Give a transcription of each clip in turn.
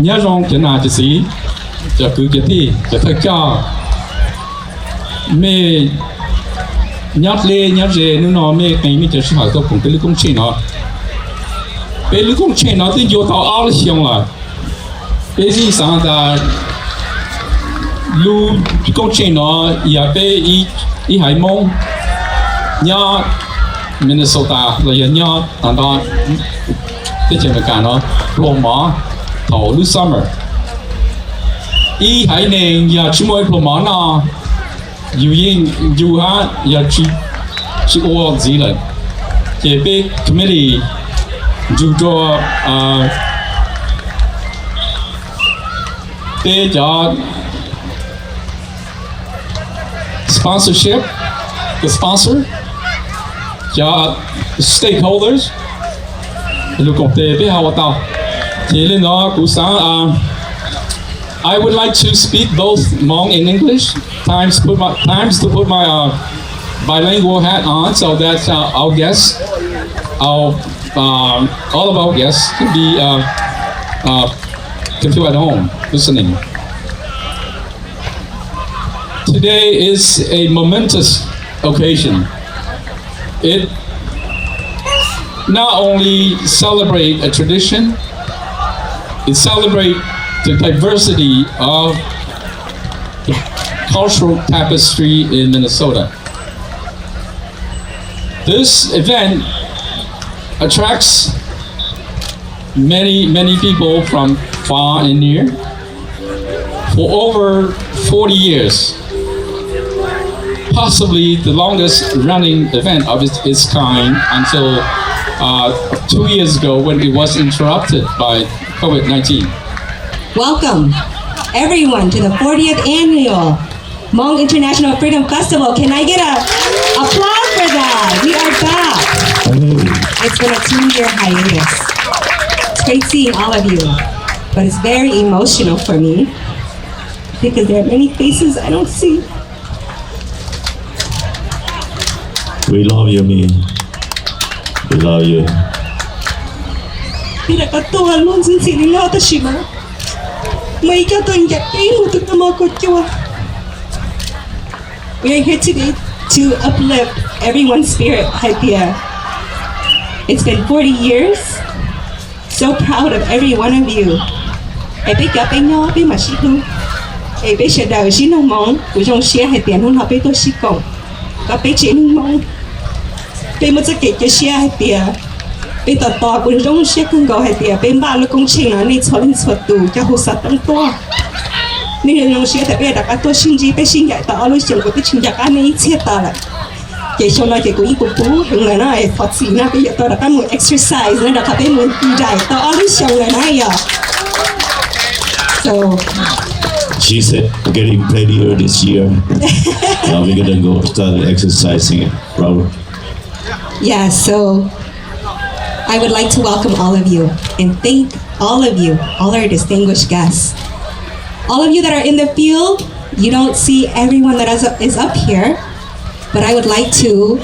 nhớ rằng cái nào chỉ sĩ cho cứ cái gì cho thật cho mẹ nhát lê nhát dễ nếu nó mẹ cái mình chỉ hỏi tôi cũng cái công trình nó cái công trình nó thì vô tao áo là xong rồi cái gì sáng ta lu công trình nó giờ cái ý hải mông nhá Minnesota là nhá thằng đó cái chuyện cái nó lô mỏ thầu lúc summer ý hải nền giờ chúng tôi lô mỏ nó dù ha giờ chỉ có gì là cái big committee dù cho để cho sponsorship the sponsor cho stakeholders lúc công ty biết how tao thì lên đó cũng sáng I would like to speak both Hmong and English times to put my bilingual hat on so that our guests all of our guests can feel at home listening. Today is a momentous occasion. It not only celebrates a tradition, it celebrates the diversity of the cultural tapestry in Minnesota. This event attracts many people from far and near. For over 40 years, possibly the longest running event of its kind until 2 years ago when it was interrupted by COVID-19. Welcome, everyone, to the 40th Annual Hmong International Freedom Festival. Can I get a applause for that? We are back. It's been a 2-year hiatus. It's great seeing all of you, but it's very emotional for me because there are many faces I don't see. We love you, me. We love you. We are here today to uplift everyone's spirit. It's been 40 years. So proud of every one of you. Có bé chế nung mong bé một cái cái xe hay tiệt bé tọt tọt bên trong xe không có hay tiệt bé ba lúc công trình là này cho lên xuất tù cho hồ sơ tăng to nên là xe thì bé đã có tôi xin gì bé xin giải tỏ lúc chiều của tôi xin giải cái này chết tỏ lại cái sau này cái cũng cú hình là nó phát xí na bây giờ tôi đã có một exercise nên đã có bé muốn giải tỏ lúc chiều là này à so she said getting prettier this year. Now we're gonna go start exercising, bro. Yeah, so I would like to welcome all of you and thank all of you, all our distinguished guests. All of you that are in the field, you don't see everyone that is up here, but I would like to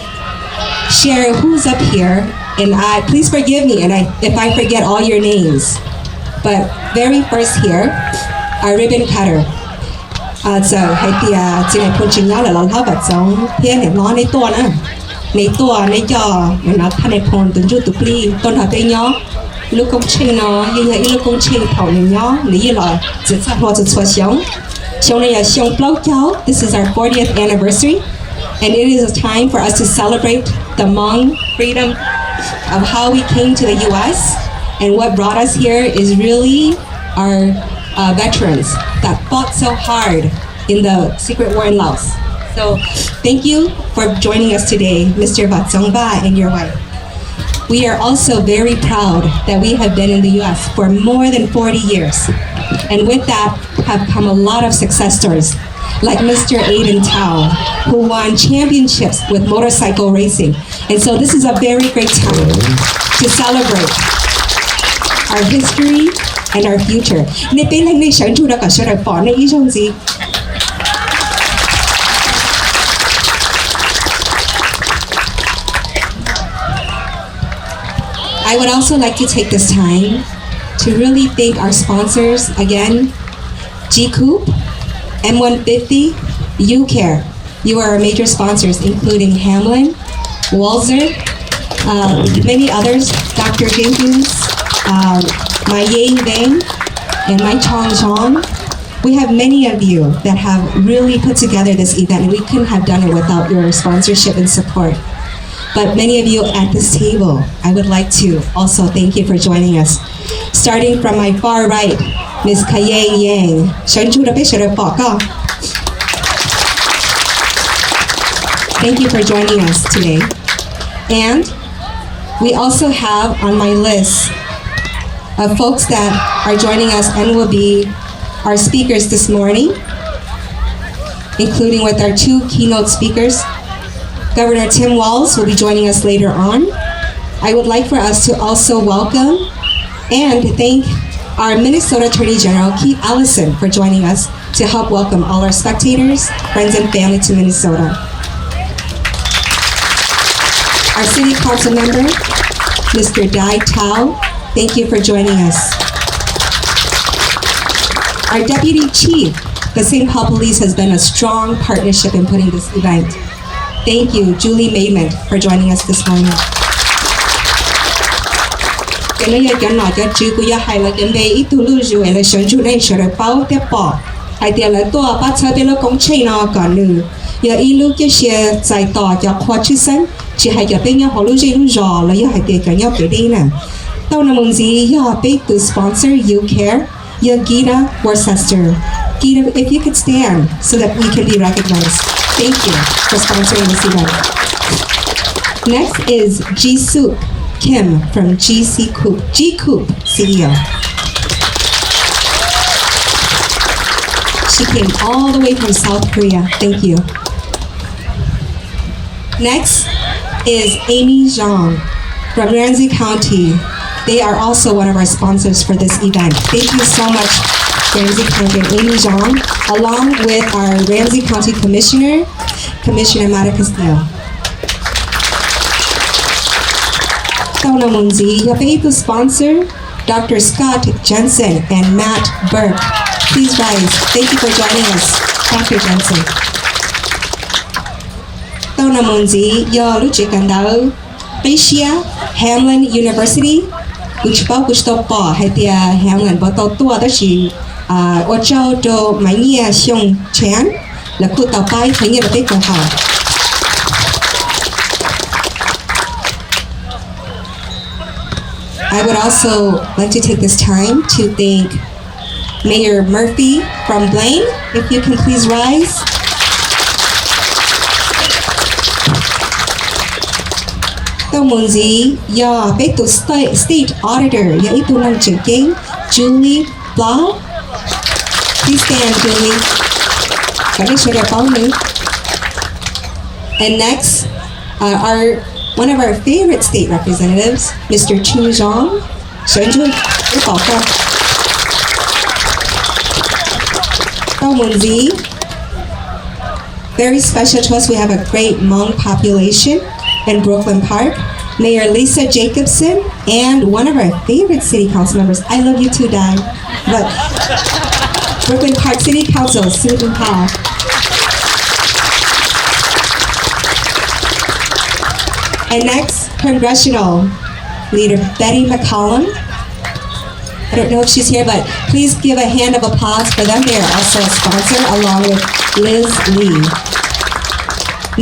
share who's up here, and please forgive me if I forget all your names. But very first here, our ribbon cutter. So hay thì chị này phun chính nhau là lòng tháo vật giống thiên để nó lấy tua nữa lấy tua lấy cho mình nó thay này phun từ chút từ pli tôn hợp với nhau lúc công trình nó như vậy lúc công trình thầu mình nhau lý do là chỉ sao hoa chỉ xóa sống xong này là xong lâu cháu. This is our 40th anniversary and it is a time for us to celebrate the Hmong freedom of how we came to the U.S. and what brought us here is really our veterans that fought so hard in the secret war in Laos. So thank you for joining us today, Mr. Vatsongba and your wife. We are also very proud that we have been in the US for more than 40 years. And with that have come a lot of success stories, like Mr. Aiden Tao, who won championships with motorcycle racing. And so this is a very great time to celebrate our history and our future. I would also like to take this time to to really thank our sponsors again, G-Coop, M150, UCare. You are our major sponsors, including Hamlin, Walzer, many others, Dr. Jenkins, my Yang VANG, and my Chong Chong. We have many of you that have really put together this event, and we couldn't have done it without your sponsorship and support. But many of you at this table, I would like to also thank you for joining us. Starting from my far right, Ms. Kayang Yang. Thank you for joining us today. And we also have on my list of folks that are joining us and will be our speakers this morning, including with our two keynote speakers. Governor Tim Walz will be joining us later on. I would like for us to also welcome and thank our Minnesota Attorney General, Keith Ellison, for joining us to help welcome all our spectators, friends, and family to Minnesota. Our City Council member, Mr. Dai Tao, thank you for joining us. Our Deputy Chief, the St. Paul Police has been a strong partnership in putting this event. Thank you, Julie Maymont, for joining us this morning. To sponsor You Care, Gita Worcester. Gita, if you could stand so that we can be recognized. Thank you for sponsoring this event. Next is Ji-Suk Kim from G-Coop CEO. She came all the way from South Korea. Thank you. Next is Amy Zhang from Ramsey County. They are also one of our sponsors for this event. Thank you so much, Ramsey County and Amy Zhang, along with our Ramsey County Commissioner, Commissioner Mara Castillo. You're paid to sponsor Dr. Scott Jensen and Matt Burke. Please rise. Thank you for joining us, Dr. Jensen. Hamlin University, which to Hamlin, but to XIONG Chan, I would also like to take this time to thank Mayor Murphy from Blaine. If you can please rise. State Auditor, Julie Blau. Please stand, Julie. And next, one of our favorite state representatives, Mr. Chu Zhang. Very special to us, we have a great Hmong population in Brooklyn Park. Mayor Lisa Jacobson, and one of our favorite city council members. I love you too, Dad. But Brooklyn Park City Council, Susan Powell. And next, Congressional Leader Betty McCollum. I don't know if she's here, but please give a hand of applause for them. They are also a sponsor, along with Liz Lee.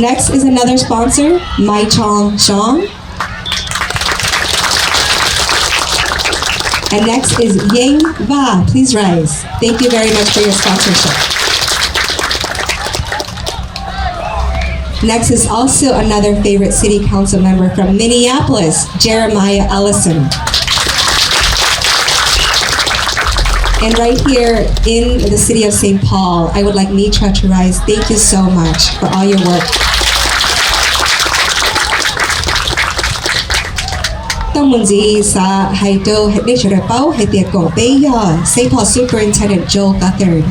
Next is another sponsor, Mai Chong Chong. And next is Yang Va. Please rise. Thank you very much for your sponsorship. Next is also another favorite city council member from Minneapolis, Jeremiah Ellison. And right here in the city of St. Paul, I would like Mitra to rise. Thank you so much for all your work. St. Paul Superintendent Joel Guthard.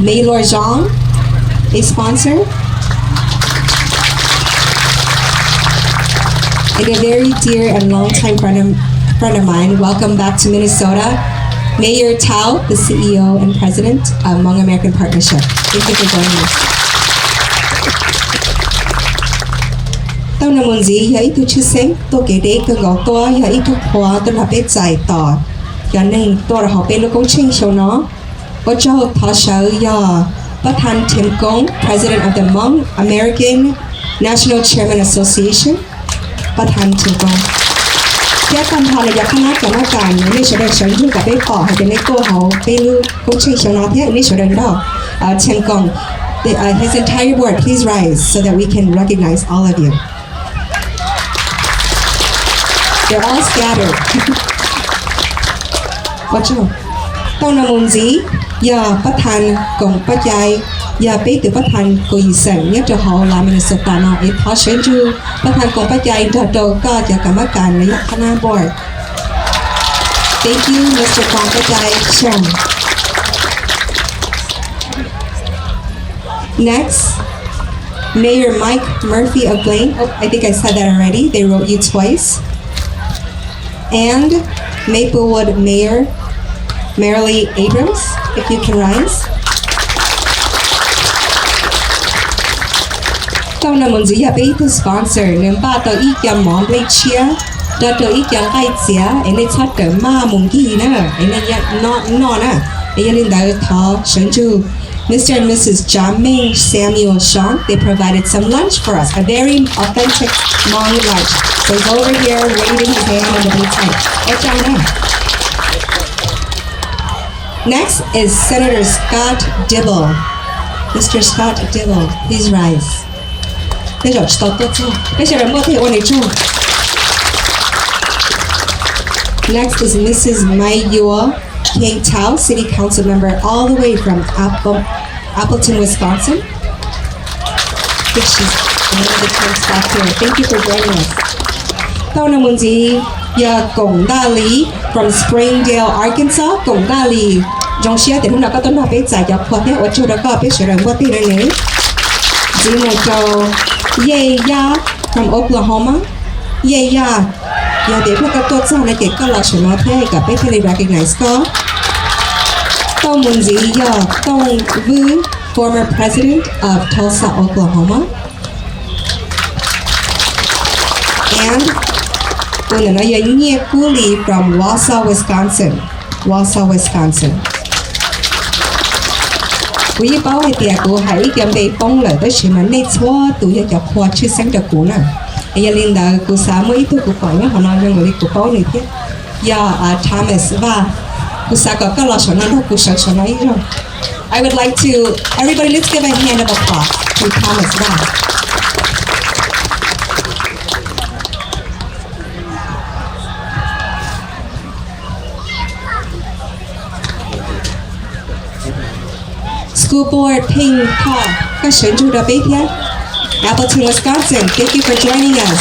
Maylor Zhang, a sponsor. and a very dear and longtime friend of mine. Welcome back to Minnesota, Mayor Tao, the CEO and President of Hmong American Partnership. Thank you for joining us. Tao nằm muốn gì ya itu chữ sinh tôi kể đấy tôi gọi tôi ya itu hoa tôi là biết giải tỏ cho nên tôi là học bên lúc công trình show nó có cho thọ sở ya Bất Thanh Thiêm Công, President of the Hmong American National Chairman Association. Bất Thanh Thiêm Công. Các con thọ là các khán giảการในส่วนของฉันอยู่กับไปปอให้เป็นในตัวเขาไปรู้công trình show nó thếในส่วนđó Thiêm Công. His entire board, please rise so that we can recognize all of you. They're all scattered. Watch out. Tao nằm muốn gì? Ya Bất Thanh Công Bất Giai, ya biết từ Bất Thanh của ý sản nhất cho họ là Minnesota nó ít họ选出Bất Thanh Công Bất Giai cho đầu có cho cả các bạn lấy khana board. Thank you, Mr. Công Bất Giai Xiong. Next, Mayor Mike Murphy of Blaine. Oh, I think I said that already. They wrote you twice. And Maplewood Mayor Marilee Abrams, if you can rise. Tao nằm muốn gì bây giờ sponsor nên ba tao ý kiến món lấy chia, đó tao ý kiến cái chia, anh ấy chắc cái mà muốn gì nữa, anh ấy nó nè, anh ấy lên đó thọ sản chu. Mr. and Mrs. Jaming Samuel Sean, they provided some lunch for us, a very authentic Hmong lunch. So he's over here waving his hand on the blue tent. Next is Senator Scott Dibble. Mr. Scott Dibble, please rise. Next is Mrs. Mai Yua King Tao, City Council member all the way from Appleton, Wisconsin. I think she's one of the time staff here. Thank you for joining us. Tao nằm muốn gì? Ya Gong Da Li from Springdale, Arkansas. Gong Da Li. Trong xe thì hôm nào có tuần học biết giải cho khoa thế ở chỗ đó có biết sửa đường qua tin này. Dì một châu Ye Ya from Oklahoma. Ye Ya. Ya để mà có tốt sao này cái là sửa nó thế cả biết thế recognize có. Tao muốn gì ya Tông Vu, former president of Tulsa, Oklahoma. And tôi nói là Nhie Cooley from Wausau, Wisconsin. Wausau, Wisconsin. Quý báo hay tiệt của hãy kiếm bề bông lợi tới sự mà nên xóa tụi nhà chọc hoa chưa sáng được của nào. Bây giờ linh đạo của xã mới tôi của khỏi nhá họ nói rằng người của báo này thế. Ya Thomas và của xã có các lò sổ năng của xã sổ nói rồi. I would like to everybody let's give a hand of applause to Thomas và. School Board Ping Pa, các sến chủ đã biết nhé. Appleton, Wisconsin, thank you for joining us.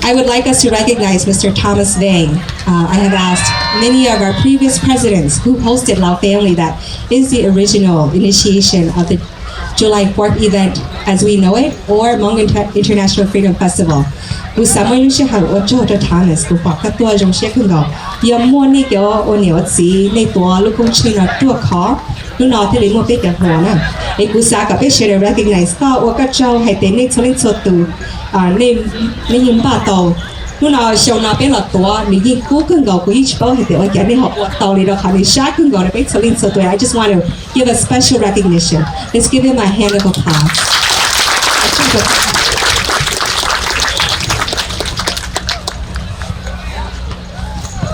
I would like us to recognize Mr. Thomas Vang. I have asked many of our previous presidents who hosted Lao Family that is the original initiation of the July 4th event as we know it, or Hmong International Freedom Festival. Cú sáng mới lúc hàng ở chỗ cho Thomas cú bảo các tour trong xe khung gạo. Giờ mua này kiểu ở nhiều gì này tour lúc công trình là tour khó. Lúc nào thì lấy một cái hồ nè. Ấy cú sáng các biết sẽ recognize có ở các châu hay tên này cho nên số từ nên nhìn ba tàu. Lúc nào show nào biết là tour mình nhìn cú khung gạo của each boat hay tên ở cái này họ tàu này đó khá là sát khung gạo để biết cho nên số tuổi. I just want to give a special recognition. Let's give him a hand of applause.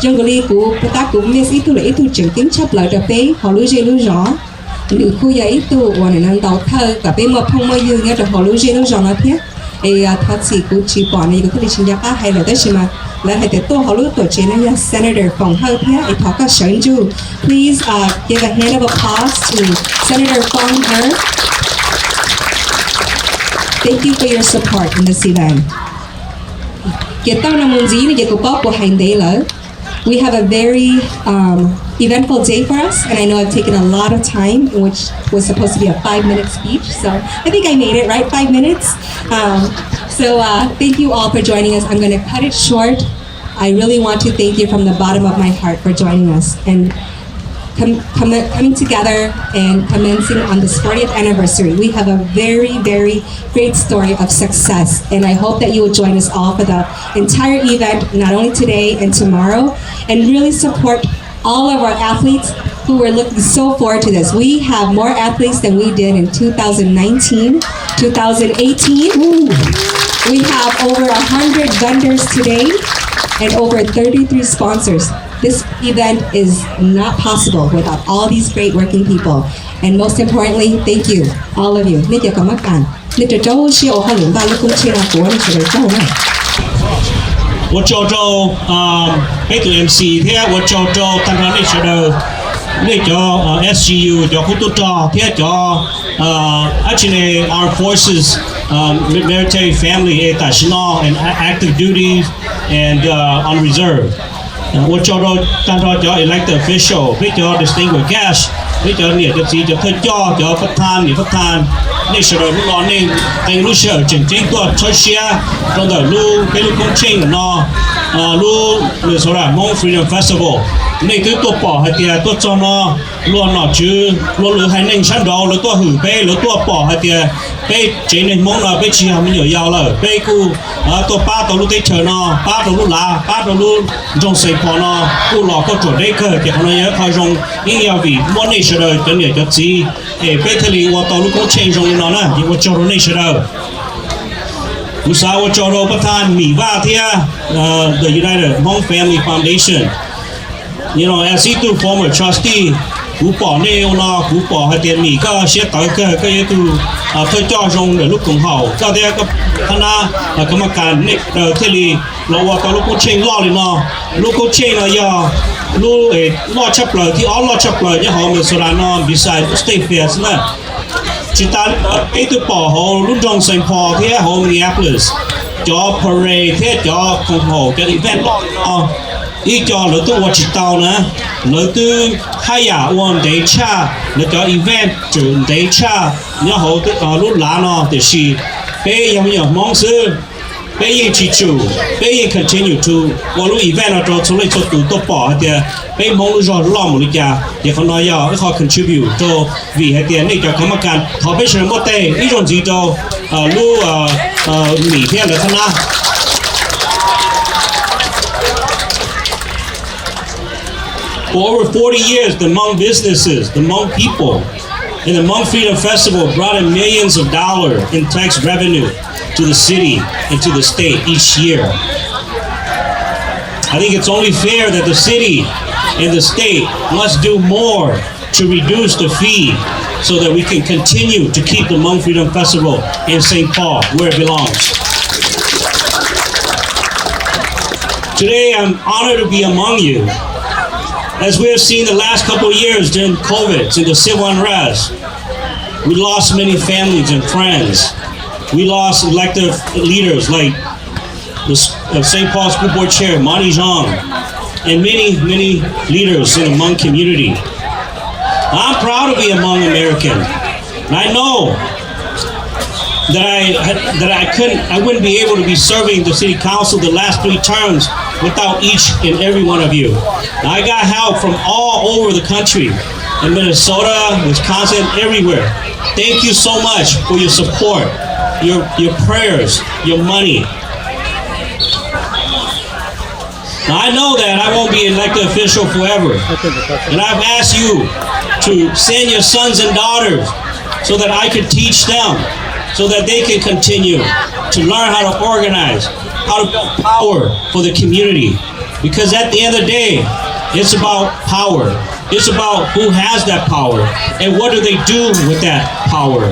Trong cái lý của ta cũng biết ít tu là ít tu chứng kiến chấp lại được bé họ lưu dây lưu rõ nếu khu giờ ít tu và nên năng đầu thơ cả bé mà không bao giờ nghe được họ lưu dây lưu rõ nó thiết thì thật sự cũng chỉ bỏ này có thể chính giác hay là đấy mà là hay để tôi họ lưu tổ chức này Senator phòng hơi thiết thì họ có sẵn chú please give a hand of applause to Senator Phong Her. Thank you for your support in this event. Cái tao nằm muốn gì này cái của bác của hành đấy là we have a very eventful day for us, and I know I've taken a lot of time, which was supposed to be a 5-minute speech, so I think I made it, right? 5 minutes. Thank you all for joining us. I'm going to cut it short. I really want to thank you from the bottom of my heart for joining us and coming together and commencing on this 40th anniversary. We have a very, very great story of success, and I hope that you will join us all for the entire event, not only today and tomorrow, and really support all of our athletes who were looking so forward to this. We have more athletes than we did in 2019, 2018. We have over 100 vendors today and over 33 sponsors. This event is not possible without all these great working people. And most importantly, thank you, all of you. What Jojo, MC here, what Jojo, Tanganishado, Nijo, SGU, Jokuto, Tieto, actually, our forces, military family, national and active duty, and on reserve. What Jojo, Tanjo, elected official, Nijo, distinguished guest, Nijo, near the sea, Jojo, Patan, National Morning, and Lucia, Jingo, Toshia, from the Lu, Pelucon no, Lu, Hmong Freedom Festival. Naked to Paul, Hatia, Totono, Luana Jew, Lulu Hanning Shandol, Luto Hu, Bay, Luto Paul, Hatia, Bay, Jane and Mona, Bitchy, Hamino Yala, Bayku, Topato, Luteturno, Pato Lula, Pato Lu, John St. Pono, Ula, Coto Laker, Kanoya, Kajong, Inyavi, Monation, Dunya, Gutsi, a Betally, what Luko change on Nana, you were your nation out. Usawa Joro Patan, Mi Vatia, the United Hmong Family Foundation. You know, as he do former trustee, who bought Neona, who bought had their Mika, Shetaka, to Jojon, the Lukung How, Kadeka, Hana, Kamakan, Nick, Tilly, Lawaka, local chain law, local chain, ya, Lu, a law chapter, the all law chapter, your home is Solano, beside the state fairs. Chitan, 8 Paul, Lundong St. Paul, here, home Minneapolis, Jaw Parade, here, Jaw Kung the event. Ý cho lỡ tôi watch tao nè lỡ tôi hay à one day cha lỡ cho event chuẩn day cha nhớ hậu tôi lúc lá nó để xí bây giờ nhiều mong sư bây giờ chỉ chủ bây giờ continue to qua lúc event nó cho lấy cho tụi tôi bỏ thì bây mong lúc rồi lo một cái thìเขาnói giờ họ contribute cho vì hay tiền này cho các mặt hàng họ bây giờ một tay ý rồi gì cho lúc nghỉ theo là thế nào. For over 40 years, the Hmong businesses, the Hmong people, and the Hmong Freedom Festival brought in millions of dollars in tax revenue to the city and to the state each year. I think it's only fair that the city and the state must do more to reduce the fee so that we can continue to keep the Hmong Freedom Festival in St. Paul where it belongs. Today, I'm honored to be among you. As we have seen the last couple of years during COVID and the civil unrest, we lost many families and friends. We lost elected leaders like the St. Paul School Board Chair, Mani Zhang, and many, many leaders in the Hmong community. I'm proud to be a Hmong American. And I know that I wouldn't be able to be serving the city council the last 3 terms without each and every one of you. Now, I got help from all over the country, in Minnesota, Wisconsin, everywhere. Thank you so much for your support, your prayers, your money. Now, I know that I won't be elected official forever, and I've asked you to send your sons and daughters so that I can teach them, so that they can continue to learn how to organize, how to build power for the community. Because at the end of the day, it's about power. It's about who has that power and what do they do with that power.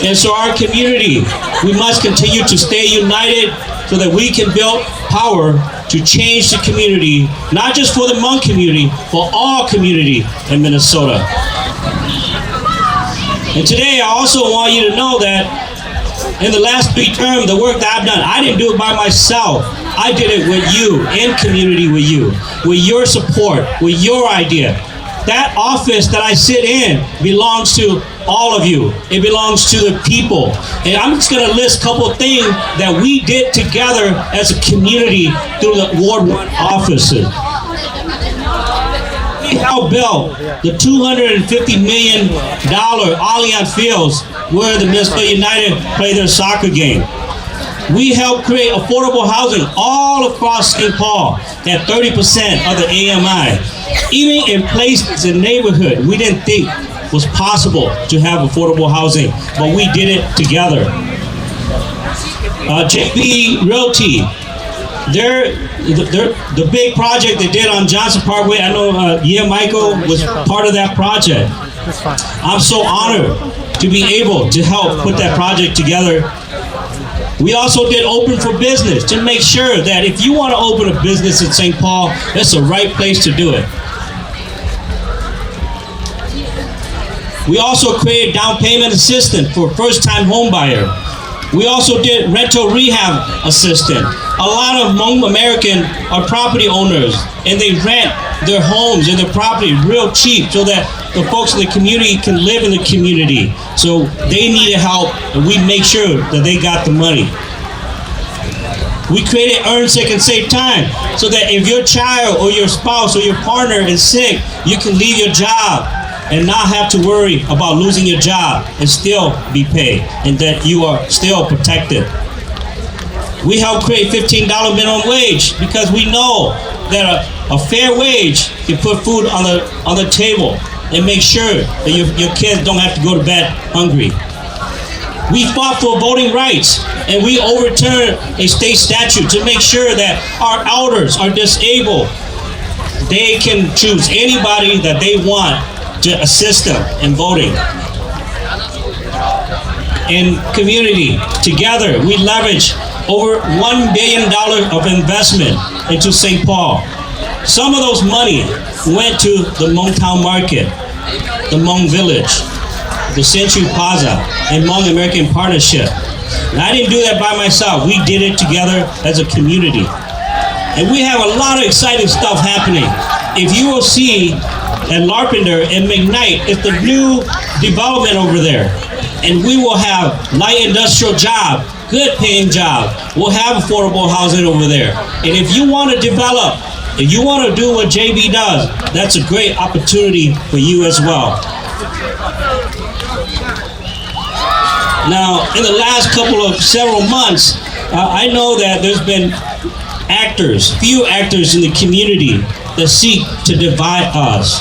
And so our community, we must continue to stay united so that we can build power to change the community, not just for the Hmong community, but all community in Minnesota. And today I also want you to know that in the last 3 terms, the work that I've done, I didn't do it by myself. I did it with you, in community with you, with your support, with your idea. that office that I sit in belongs to all of you. It belongs to the people. And I'm just going to list a couple of things that we did together as a community through the Ward 1 offices. We helped build the $250 million Allianz Fields where the Minnesota United play their soccer game. We helped create affordable housing all across St. Paul at 30% of the AMI. Even in places in neighborhood we didn't think was possible to have affordable housing, but we did it together. JB Realty, the big project they did on Johnson Parkway, I know Michael was part of that project. I'm so honored to be able to help put that project together. We also did Open for Business to make sure that if you want to open a business in St. Paul, that's the right place to do it. We also created down payment assistance for first-time home buyer. We also did rental rehab assistance. A lot of Hmong American are property owners and they rent their homes and their property real cheap so that the folks in the community can live in the community. So they needed help and we make sure that they got the money. We created Earn Sick and Save Time so that if your child or your spouse or your partner is sick, you can leave your job and not have to worry about losing your job and still be paid and that you are still protected. We help create $15 minimum wage because we know that a fair wage can put food on the table and make sure that your kids don't have to go to bed hungry. We fought for voting rights and we overturned a state statute to make sure that our elders are disabled. They can choose anybody that they want to assist them in voting. In community, together, we leverage over $1 billion of investment into St. Paul. Some of those money went to the Hmong Town Market, the Hmong Village, the Century Plaza, and Hmong American Partnership. And I didn't do that by myself. We did it together as a community. And we have a lot of exciting stuff happening. If you will see at Larpenter and McKnight, it's the new development over there. And we will have light industrial job, good paying job. We'll have affordable housing over there. And if you want to develop, if you want to do what JB does, that's a great opportunity for you as well. Now, in the last several months, I know that there's been few actors in the community that seek to divide us.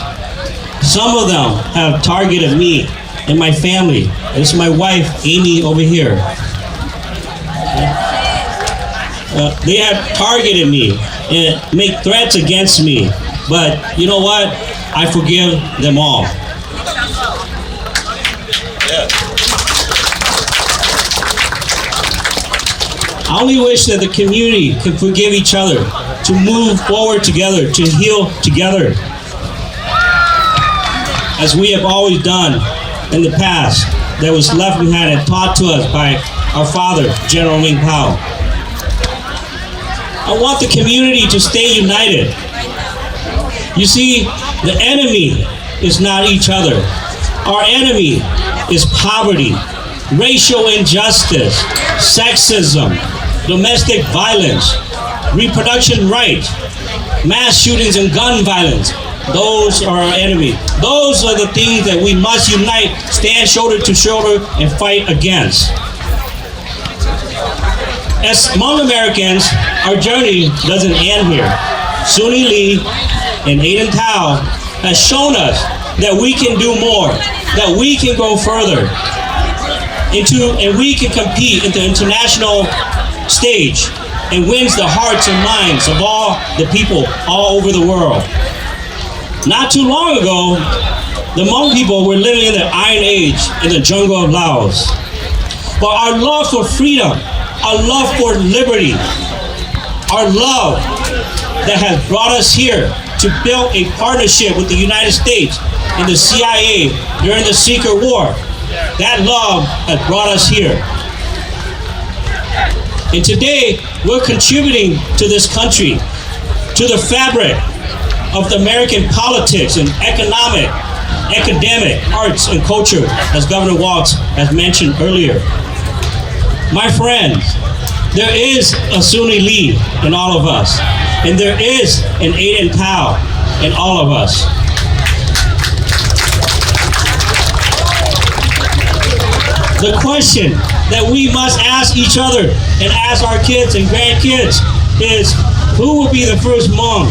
Some of them have targeted me and my family. It's my wife, Amy, over here. They have targeted me and make threats against me. But you know what? I forgive them all. I only wish that the community could forgive each other, to move forward together, to heal together, as we have always done in the past, that was left behind and taught to us by our father, General Ming Pao. I want the community to stay united. You see, the enemy is not each other. Our enemy is poverty, racial injustice, sexism, domestic violence, reproduction rights, mass shootings and gun violence. Those are our enemy. Those are the things that we must unite, stand shoulder to shoulder, and fight against. As Hmong Americans, our journey doesn't end here. Suni Lee and Aiden Tao has shown us that we can do more, that we can go further, and we can compete in the international stage and wins the hearts and minds of all the people all over the world. Not too long ago, the Hmong people were living in the Iron Age in the jungle of Laos. But our love for freedom, our love for liberty, our love that has brought us here to build a partnership with the United States and the CIA during the Secret War, that love has brought us here. And today, we're contributing to this country, to the fabric of the American politics and economic, academic, arts, and culture, as Governor Walz has mentioned earlier. My friends, there is a Sunni Lee in all of us, and there is an Aiden Tao in all of us. The question that we must ask each other and ask our kids and grandkids is, who will be the first Hmong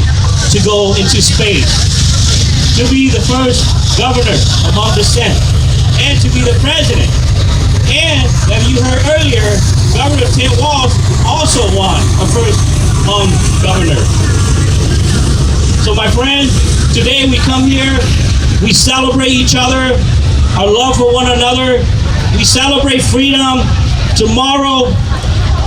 to go into space, to be the first governor among descent, and to be the president? And, as you heard earlier, Governor Tim Walz also won a first Hmong governor. So my friends, today we come here, we celebrate each other, our love for one another, we celebrate freedom. Tomorrow,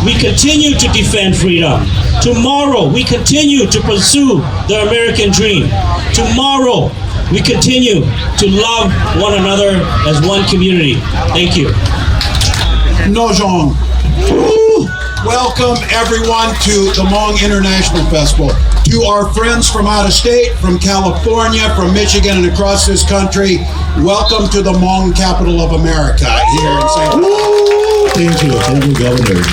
we continue to defend freedom. Tomorrow, we continue to pursue the American dream. Tomorrow, we continue to love one another as one community. Thank you. Nojong. Welcome everyone to the Hmong International Festival. To our friends from out of state, from California, from Michigan, and across this country, welcome to the Hmong capital of America here in St. Louis. Thank you, Governor.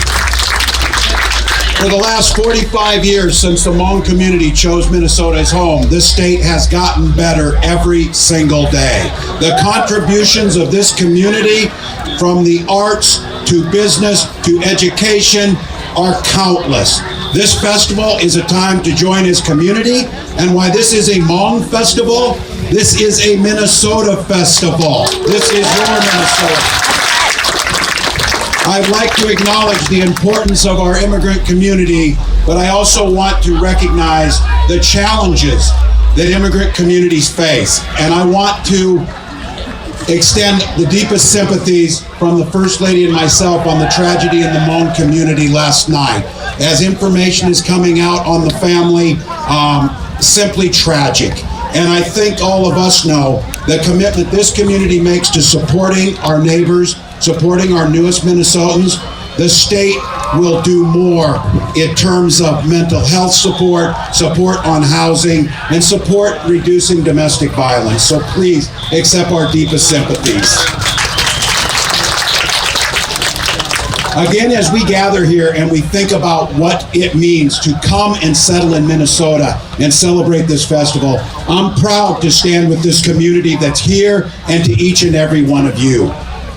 For the last 45 years since the Hmong community chose Minnesota as home, this state has gotten better every single day. The contributions of this community, from the arts to business to education, are countless. This festival is a time to join as community, and why this is a Hmong festival, this is a Minnesota festival. This is your Minnesota. I'd like to acknowledge the importance of our immigrant community, but I also want to recognize the challenges that immigrant communities face. And I want to extend the deepest sympathies from the First Lady and myself on the tragedy in the Hmong community last night. As information is coming out on the family, simply tragic. And I think all of us know the commitment this community makes to supporting our neighbors, supporting our newest Minnesotans. The state will do more in terms of mental health support, support on housing, and support reducing domestic violence. So please accept our deepest sympathies. Again, as we gather here and we think about what it means to come and settle in Minnesota and celebrate this festival, I'm proud to stand with this community that's here and to each and every one of you.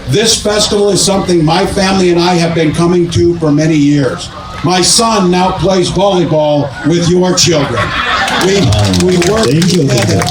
This festival is something my family and I have been coming to for many years. My son now plays volleyball with your children. We work together.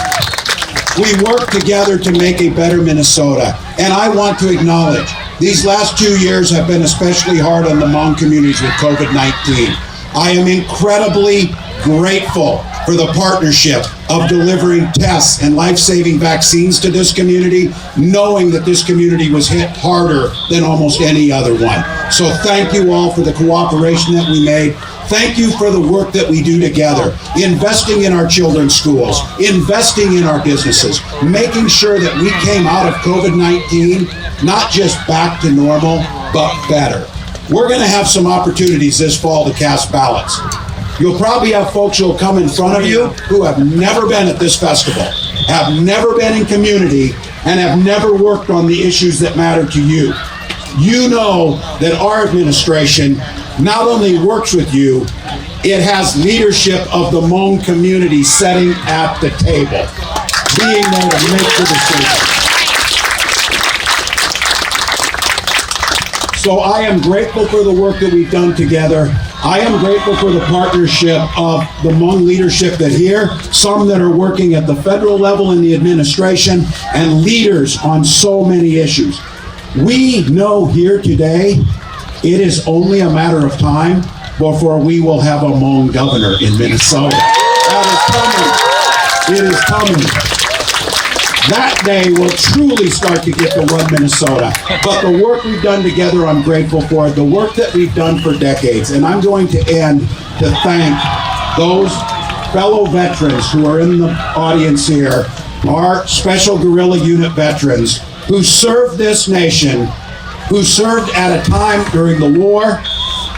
We work together to make a better Minnesota. And I want to acknowledge these last 2 years have been especially hard on the Hmong communities with COVID-19. I am incredibly grateful for the partnership of delivering tests and life-saving vaccines to this community, knowing that this community was hit harder than almost any other one. So thank you all for the cooperation that we made. Thank you for the work that we do together, investing in our children's schools, investing in our businesses, making sure that we came out of COVID-19 not just back to normal, but better. We're going to have some opportunities this fall to cast ballots. You'll probably have folks who will come in front of you who have never been at this festival, have never been in community, and have never worked on the issues that matter to you. You know that our administration not only works with you, it has leadership of the Hmong community sitting at the table, being there to make the decision. So I am grateful for the work that we've done together. I am grateful for the partnership of the Hmong leadership that here, some that are working at the federal level in the administration, and leaders on so many issues. We know here today, it is only a matter of time before we will have a Hmong governor in Minnesota. That is coming. It is coming. That day will truly start to get to run Minnesota. But the work we've done together, I'm grateful for. The work that we've done for decades. And I'm going to end to thank those fellow veterans who are in the audience here, our Special Guerrilla Unit veterans who served this nation, who served at a time during the war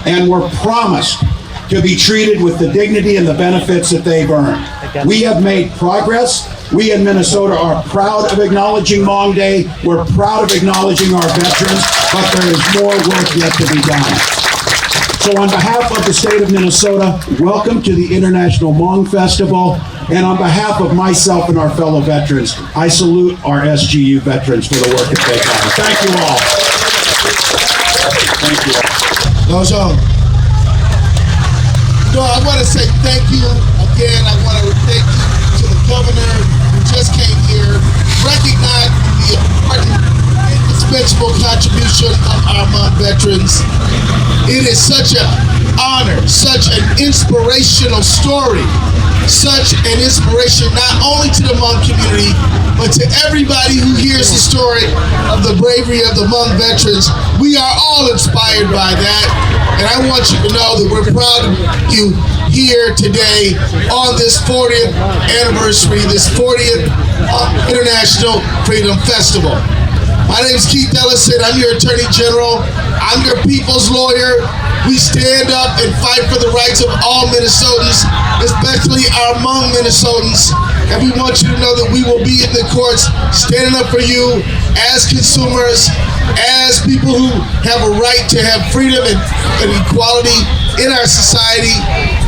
and were promised to be treated with the dignity and the benefits that they've earned. We have made progress. We in Minnesota are proud of acknowledging Hmong Day. We're proud of acknowledging our veterans, but there is more work yet to be done. So on behalf of the state of Minnesota, welcome to the International Hmong Festival. And on behalf of myself and our fellow veterans, I salute our SGU veterans for the work that they've done. Thank you all. Thank you all. No, I want to say thank you again. I want to thank you to the governor who just came here, recognize the indispensable contribution of our Hmong veterans. It is such an honor, such an inspirational story, such an inspiration not only to the Hmong community, but to everybody who hears the story of the bravery of the Hmong veterans. We are all inspired by that, and I want you to know that we're proud of you here today on this 40th anniversary, this 40th International Freedom Festival. My name is Keith Ellison. I'm your Attorney General. I'm your people's lawyer. We stand up and fight for the rights of all Minnesotans, especially our Hmong Minnesotans. And we want you to know that we will be in the courts standing up for you as consumers, as people who have a right to have freedom and equality in our society.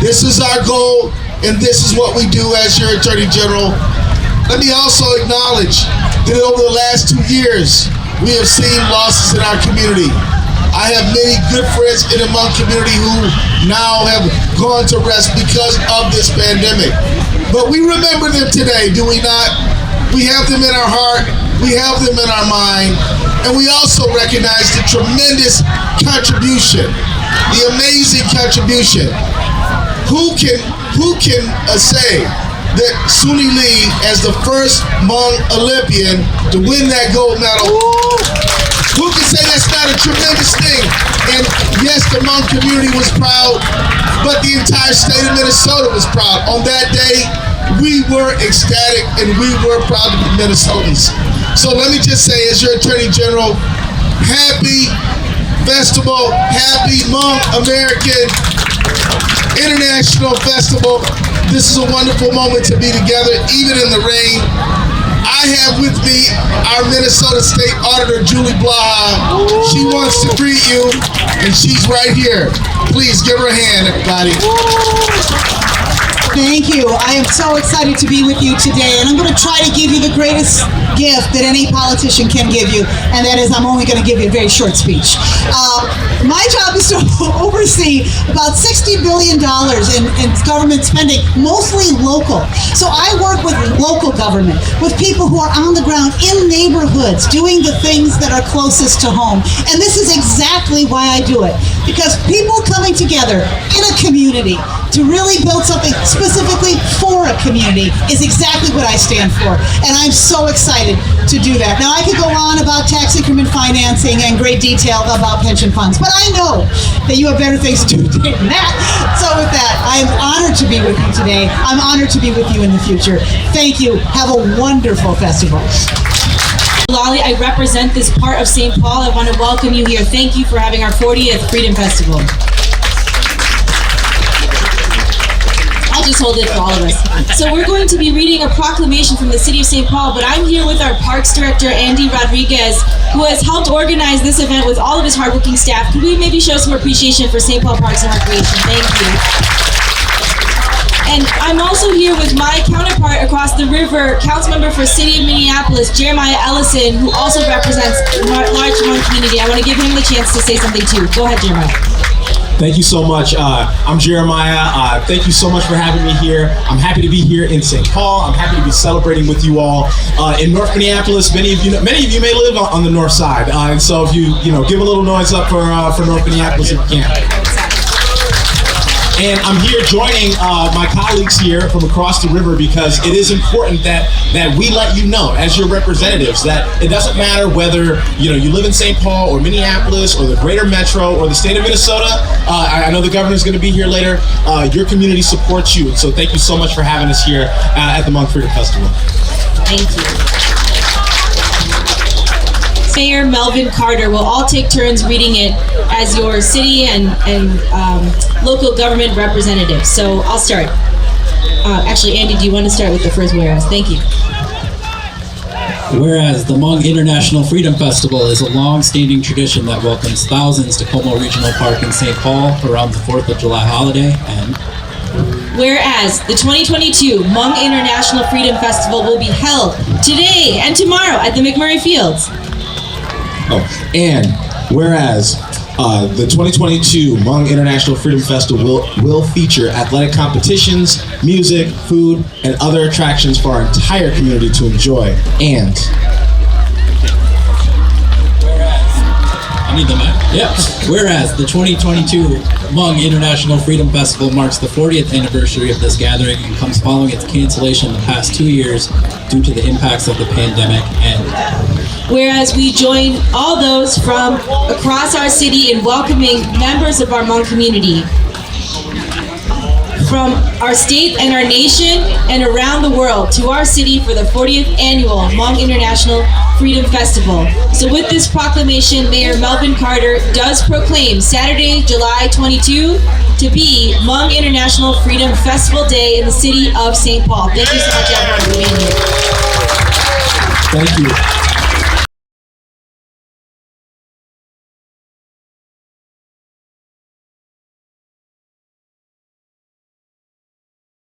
This is our goal, and this is what we do as your Attorney General. Let me also acknowledge that over the last 2 years, we have seen losses in our community. I have many good friends in the Hmong community who now have gone to rest because of this pandemic. But we remember them today, do we not? We have them in our heart, we have them in our mind, and we also recognize the tremendous contribution, the amazing contribution. Who can say that Suni Lee, as the first Hmong Olympian to win that gold medal, who can say that's not a tremendous thing? And yes, the Hmong community was proud, but the entire state of Minnesota was proud. On that day, we were ecstatic and we were proud to be Minnesotans. So let me just say, as your Attorney General, happy festival, happy Hmong American International Festival. This is a wonderful moment to be together, even in the rain. I have with me our Minnesota State Auditor, Julie Blaha. She wants to greet you, and she's right here. Please give her a hand, everybody. Thank you. I am so excited to be with you today, and I'm going to try to give you the greatest gift that any politician can give you, and that is I'm only going to give you a very short speech. My job is to oversee about $60 billion in government spending, mostly local. So I work with local government, with people who are on the ground in neighborhoods, doing the things that are closest to home. And this is exactly why I do it, because people coming together in a community to really build something specifically for a community is exactly what I stand for. And I'm so excited to do that. Now, I could go on about tax increment financing and great detail about pension funds, but I know that you have better things to do than that. So with that, I am honored to be with you today. I'm honored to be with you in the future. Thank you. Have a wonderful festival. Lolly, I represent this part of St. Paul. I want to welcome you here. Thank you for having our 40th Freedom Festival. I'll just hold it for all of us. So we're going to be reading a proclamation from the city of St. Paul, but I'm here with our Parks Director, Andy Rodriguez, who has helped organize this event with all of his hardworking staff. Could we maybe show some appreciation for St. Paul Parks and Recreation? Thank you. And I'm also here with my counterpart across the river, Councilmember for City of Minneapolis, Jeremiah Ellison, who also represents a large Hmong community. I want to give him the chance to say something too. Go ahead, Jeremiah. Thank you so much. I'm Jeremiah. Thank you so much for having me here. I'm happy to be here in St. Paul. I'm happy to be celebrating with you all in North Minneapolis. Many of you may live on the north side, and so if you give a little noise up for North Minneapolis if you can. And I'm here joining my colleagues here from across the river because it is important that we let you know, as your representatives, that it doesn't matter whether you live in St. Paul or Minneapolis or the greater metro or the state of Minnesota. I know the governor's going to be here later. Your community supports you, and so thank you so much for having us here at the Hmong Freedom Festival. Thank you. Mayor Melvin Carter will all take turns reading it as your city and local government representatives. So I'll start. Actually, Andy, do you want to start with the first whereas? Thank you. Whereas the Hmong International Freedom Festival is a long-standing tradition that welcomes thousands to Como Regional Park in St. Paul around the 4th of July holiday, and whereas the 2022 Hmong International Freedom Festival will be held today and tomorrow at the McMurray Fields. Oh, and whereas the 2022 Hmong International Freedom Festival will feature athletic competitions, music, food, and other attractions for our entire community to enjoy. And whereas the 2022 Hmong International Freedom Festival marks the 40th anniversary of this gathering and comes following its cancellation the past 2 years due to the impacts of the pandemic. And whereas we join all those from across our city in welcoming members of our Hmong community from our state and our nation and around the world to our city for the 40th annual Hmong International Freedom Festival. So with this proclamation, Mayor Melvin Carter does proclaim Saturday, July 22 to be Hmong International Freedom Festival Day in the city of St. Paul. Thank you so much, everyone, for being here. thank you.